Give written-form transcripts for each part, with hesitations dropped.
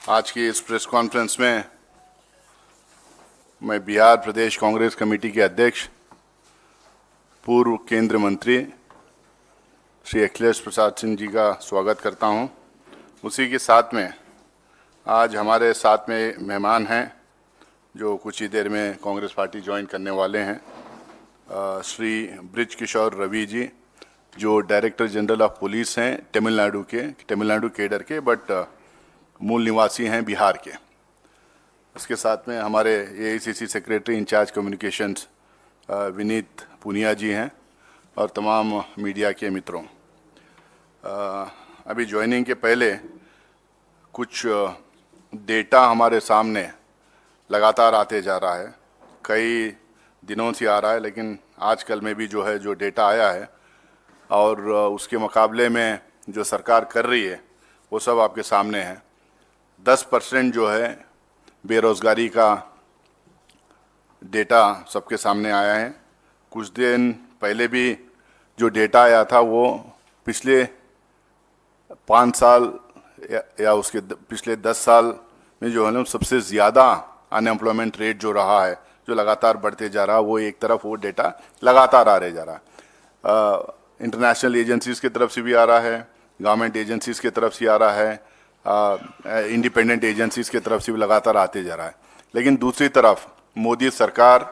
आज की इस प्रेस कॉन्फ्रेंस में मैं बिहार प्रदेश कांग्रेस कमेटी के अध्यक्ष पूर्व केंद्रीय मंत्री श्री अखिलेश प्रसाद सिंह जी का स्वागत करता हूं। उसी के साथ में आज हमारे साथ में मेहमान हैं जो कुछ ही देर में कांग्रेस पार्टी ज्वाइन करने वाले हैं। श्री ब्रिज किशोर रवि जी जो डायरेक्टर जनरल ऑफ पुलिस हैं तमिलनाडु केडर के, बट मूल निवासी हैं बिहार के। इसके साथ में हमारे AICC secretary in-charge communications Vineet Punia ji हैं और तमाम मीडिया के मित्रों। अभी ज्वाइनिंग के पहले कुछ डेटा हमारे सामने लगातार आते जा रहा है, कई दिनों से आ रहा है, लेकिन आजकल में भी जो डेटा आया है और उसके मुकाबले में जो सरकार कर रही है वो सब आपके सामने है। 10% जो है बेरोज़गारी का डेटा सबके सामने आया है। कुछ दिन पहले भी जो डेटा आया था वो पिछले 5 साल या उसके पिछले 10 साल में जो है ना सबसे ज़्यादा अनएम्प्लॉयमेंट रेट जो रहा है, जो लगातार बढ़ते जा रहा है, वो एक तरफ वो डेटा लगातार आ रहे जा रहा है। इंटरनेशनल एजेंसीज़ की तरफ से भी आ रहा है, गवर्नमेंट एजेंसीज़ की तरफ से आ रहा है, इंडिपेंडेंट एजेंसीज़ की तरफ से भी लगातार आते जा रहा है। लेकिन दूसरी तरफ मोदी सरकार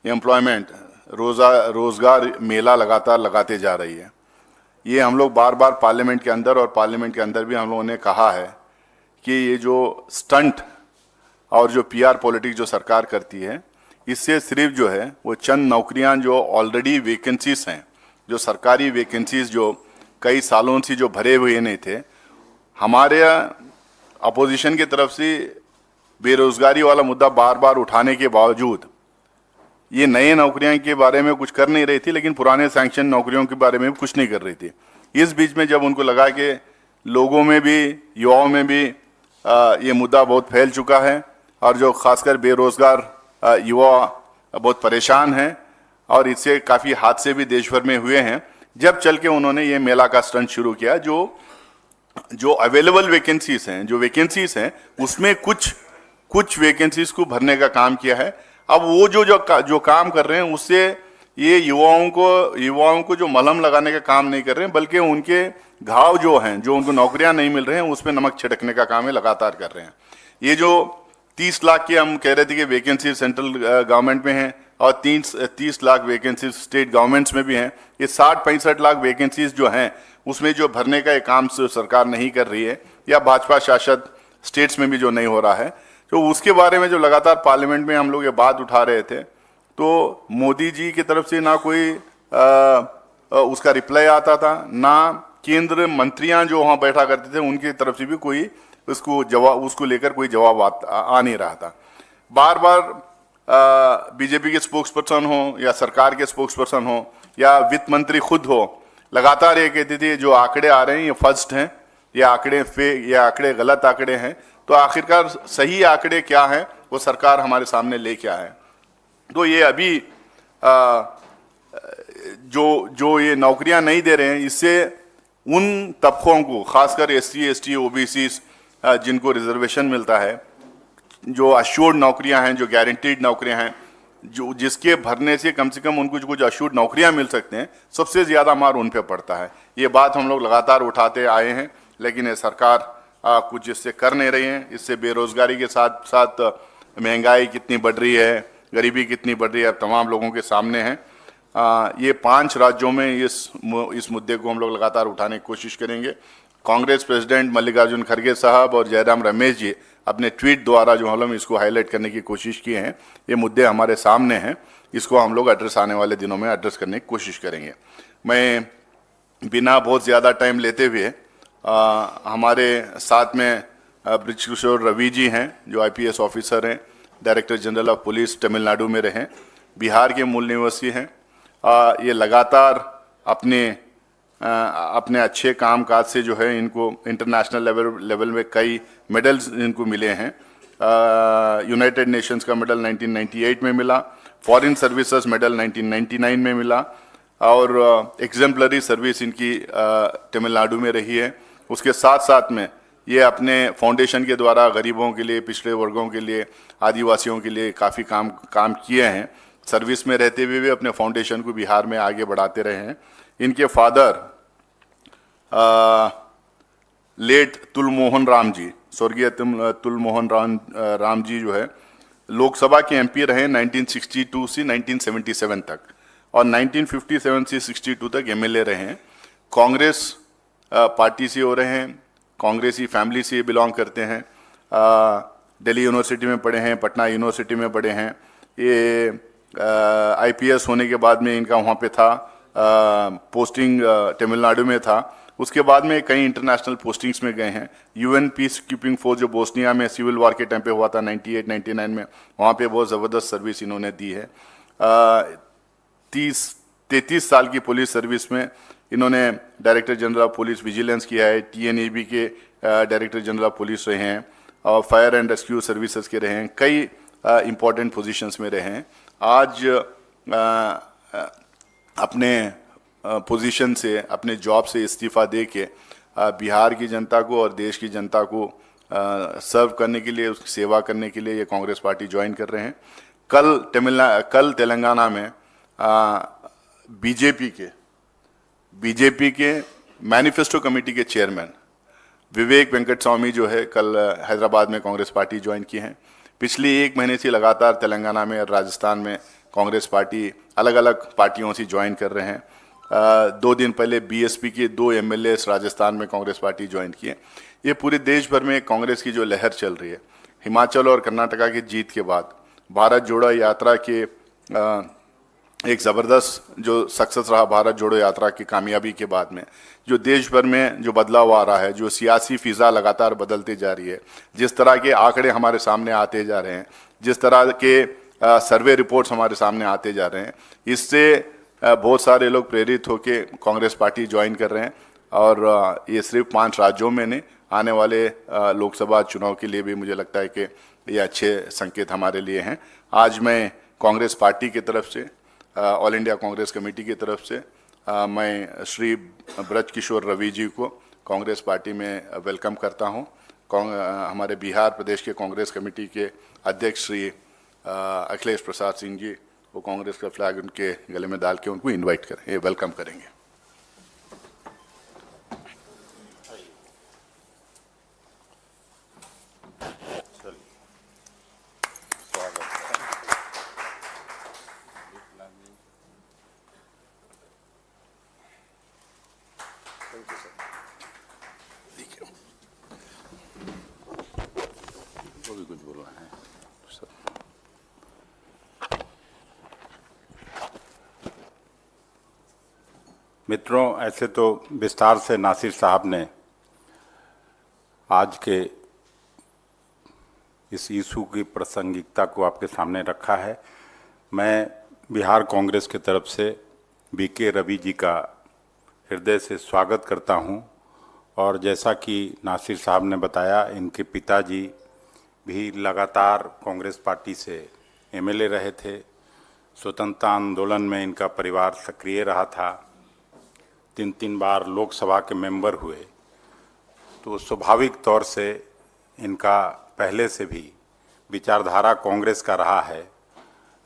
एम्प्लॉयमेंट रोज़गार मेला लगातार लगाते जा रही है। ये हम लोग बार बार पार्लियामेंट के अंदर और पार्लियामेंट के अंदर भी हम लोगों ने कहा है कि ये जो स्टंट और जो पीआर पॉलिटिक्स जो सरकार करती है, इससे सिर्फ जो है वो चंद नौकरियां जो ऑलरेडी वैकेंसीज हैं, जो सरकारी वैकेंसीज जो कई सालों से जो भरे हुए नहीं थे, हमारे अपोजिशन की तरफ से बेरोजगारी वाला मुद्दा बार बार उठाने के बावजूद ये नए नौकरियों के बारे में कुछ कर नहीं रही थी, लेकिन पुराने सैंक्शन नौकरियों के बारे में भी कुछ नहीं कर रही थी। इस बीच में जब उनको लगा कि लोगों में भी, युवाओं में भी ये मुद्दा बहुत फैल चुका है और जो खासकर बेरोजगार युवा बहुत परेशान हैं और इससे काफ़ी हादसे भी देश भर में हुए हैं, जब चल के उन्होंने ये मेला का स्टंट शुरू किया। जो अवेलेबल वैकेंसीज हैं, जो वैकेंसीज हैं, उसमें कुछ वैकेंसीज को भरने का काम किया है। अब वो जो काम कर रहे हैं उससे ये युवाओं को जो मलहम लगाने का काम नहीं कर रहे हैं, बल्कि उनके घाव जो हैं, जो उनको नौकरियां नहीं मिल रहे हैं, उस पर नमक छिड़कने का काम है लगातार कर रहे हैं। ये जो 30 लाख की हम कह रहे थे कि वैकेंसी सेंट्रल गवर्नमेंट में हैं और 30 लाख वैकेंसीज स्टेट गवर्नमेंट्स में भी हैं, ये 60-65 लाख वैकेंसीज जो हैं उसमें जो भरने का एक काम सरकार नहीं कर रही है, या भाजपा शासित स्टेट्स में भी जो नहीं हो रहा है, तो उसके बारे में जो लगातार पार्लियामेंट में हम लोग ये बात उठा रहे थे, तो मोदी जी की तरफ से ना कोई उसका रिप्लाई आता था, ना केंद्र मंत्रियां जो वहाँ बैठा करते थे उनकी तरफ से भी कोई उसको लेकर कोई जवाब आ नहीं रहा था। बार बार बीजेपी के स्पोक्स पर्सन हो या सरकार के स्पोक्स पर्सन हो या वित्त मंत्री खुद हो, लगातार ये कहते थे जो आंकड़े आ रहे हैं ये फर्स्ट हैं, ये आंकड़े गलत आंकड़े हैं। तो आखिरकार सही आंकड़े क्या हैं वो सरकार हमारे सामने लेके आए। तो ये अभी जो ये नौकरियां नहीं दे रहे हैं, इससे उन तबकों को, खासकर SC, ST, OBC जिनको रिजर्वेशन मिलता है, जो अश्योर्ड नौकरियां हैं, जो गारंटीड नौकरियां हैं, जो जिसके भरने से कम उनको कुछ अश्योर्ड नौकरियां मिल सकते हैं, सबसे ज़्यादा मार उन पे पड़ता है। ये बात हम लोग लगातार उठाते आए हैं, लेकिन ये सरकार कुछ इससे कर नहीं रही है। इससे बेरोजगारी के साथ साथ महंगाई कितनी बढ़ रही है, गरीबी कितनी बढ़ रही है, अब तमाम लोगों के सामने है। ये 5 राज्यों में इस मुद्दे को हम लोग लगातार उठाने की कोशिश करेंगे। कांग्रेस प्रेसिडेंट मल्लिकार्जुन खड़गे साहब और जयराम रमेश जी अपने ट्वीट द्वारा जो हम इसको हाईलाइट करने की कोशिश किए हैं, ये मुद्दे हमारे सामने हैं, इसको हम लोग एड्रेस आने वाले दिनों में एड्रेस करने की कोशिश करेंगे। मैं बिना बहुत ज़्यादा टाइम लेते हुए हमारे साथ में ब्रिज किशोर रवि जी हैं जो IPS ऑफिसर हैं, director general of police Tamil Nadu में रहे, बिहार के मूल निवासी हैं। ये लगातार अपने अच्छे काम काज से जो है इनको इंटरनेशनल लेवल में कई मेडल्स इनको मिले हैं। यूनाइटेड नेशंस का मेडल 1998 में मिला, फॉरेन सर्विसेज मेडल 1999 में मिला और एग्जेम्पलरी सर्विस इनकी तमिलनाडु में रही है। उसके साथ साथ में ये अपने फाउंडेशन के द्वारा गरीबों के लिए, पिछड़े वर्गों के लिए, आदिवासियों के लिए काफ़ी काम किए हैं। सर्विस में रहते हुए भी अपने फाउंडेशन को बिहार में आगे बढ़ाते रहे हैं। इनके फादर लेट तुलमोहन राम जी, स्वर्गीय तुलमोहन राम जी जो है लोकसभा के एमपी रहे 1962 से 1977 तक, और 1957 से 62 तक एमएलए रहे हैं। कांग्रेस पार्टी से हो रहे हैं, कांग्रेसी फैमिली से बिलोंग करते हैं। दिल्ली यूनिवर्सिटी में पढ़े हैं, पटना यूनिवर्सिटी में पढ़े हैं। ये आईपीएस होने के बाद में इनका वहाँ पे था पोस्टिंग, तमिलनाडु में था। उसके बाद में कई इंटरनेशनल पोस्टिंग्स में गए हैं। यूएन पीस कीपिंग फोर्स जो बोस्निया में सिविल वॉर के टाइम पे हुआ था 98-99 में, वहाँ पे बहुत ज़बरदस्त सर्विस इन्होंने दी है। 33 साल की पुलिस सर्विस में इन्होंने director general of police vigilance किया है, टीएनएबी के डायरेक्टर जनरल ऑफ पुलिस रहे हैं, और फायर एंड रेस्क्यू सर्विसेज के रहे हैं, कई इम्पोर्टेंट पोजीशंस में रहे हैं। आज अपने पोजीशन से, अपने जॉब से इस्तीफ़ा दे के बिहार की जनता को और देश की जनता को सर्व करने के लिए, उसकी सेवा करने के लिए ये कांग्रेस पार्टी ज्वाइन कर रहे हैं। कल तेलंगाना में बीजेपी के मैनिफेस्टो कमेटी के चेयरमैन विवेक वेंकट स्वामी जो है कल हैदराबाद में कांग्रेस पार्टी ज्वाइन की हैं। पिछले 1 महीने से लगातार तेलंगाना में और राजस्थान में कांग्रेस पार्टी अलग अलग पार्टियों से ज्वाइन कर रहे हैं। 2 दिन पहले बीएसपी के 2 एमएलए राजस्थान में कांग्रेस पार्टी ज्वाइन किए। ये पूरे देश भर में कांग्रेस की जो लहर चल रही है, हिमाचल और कर्नाटका की जीत के बाद, भारत जोड़ो यात्रा के एक ज़बरदस्त जो सक्सेस रहा भारत जोड़ो यात्रा की कामयाबी के बाद में, जो देश भर में जो बदलाव आ रहा है, जो सियासी फिज़ा लगातार बदलती जा रही है, जिस तरह के आंकड़े हमारे सामने आते जा रहे हैं, जिस तरह के सर्वे रिपोर्ट्स हमारे सामने आते जा रहे हैं, इससे बहुत सारे लोग प्रेरित होकर कांग्रेस पार्टी ज्वाइन कर रहे हैं। और ये सिर्फ 5 राज्यों में नहीं, आने वाले लोकसभा चुनाव के लिए भी मुझे लगता है कि ये अच्छे संकेत हमारे लिए हैं। आज मैं कांग्रेस पार्टी की तरफ से, ऑल इंडिया कांग्रेस कमेटी की तरफ से मैं श्री ब्रज किशोर रवि जी को कांग्रेस पार्टी में वेलकम करता हूं। हमारे बिहार प्रदेश के कांग्रेस कमेटी के अध्यक्ष श्री अखिलेश प्रसाद सिंह जी, वो कांग्रेस का फ्लैग उनके गले में डाल के उनको इनवाइट करें, ये वेलकम करेंगे। वो भी कुछ बोलना है सर। मित्रों, ऐसे तो विस्तार से नासिर साहब ने आज के इस इशू की प्रासंगिकता को आपके सामने रखा है। मैं बिहार कांग्रेस की तरफ से बीके रवि जी का हृदय से स्वागत करता हूं। और जैसा कि नासिर साहब ने बताया, इनके पिताजी भी लगातार कांग्रेस पार्टी से एमएलए रहे थे। स्वतंत्रता आंदोलन में इनका परिवार सक्रिय रहा था। 3 बार लोकसभा के मेंबर हुए। तो स्वाभाविक तौर से इनका पहले से भी विचारधारा कांग्रेस का रहा है।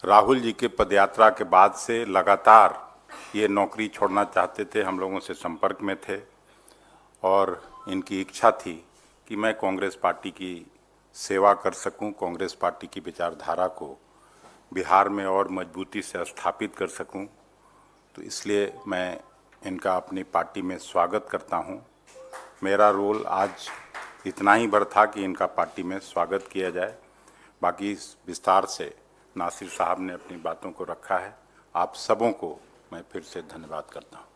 राहुल जी के पदयात्रा के बाद से लगातार ये नौकरी छोड़ना चाहते थे, हम लोगों से संपर्क में थे, और इनकी इच्छा थी कि मैं कांग्रेस पार्टी की सेवा कर सकूं, कांग्रेस पार्टी की विचारधारा को बिहार में और मजबूती से स्थापित कर सकूं। तो इसलिए मैं इनका अपनी पार्टी में स्वागत करता हूं। मेरा रोल आज इतना ही बड़ा था कि इनका पार्टी में स्वागत किया जाए। बाकी इस विस्तार से नासिर साहब ने अपनी बातों को रखा है। आप सबों को मैं फिर से धन्यवाद करता हूं।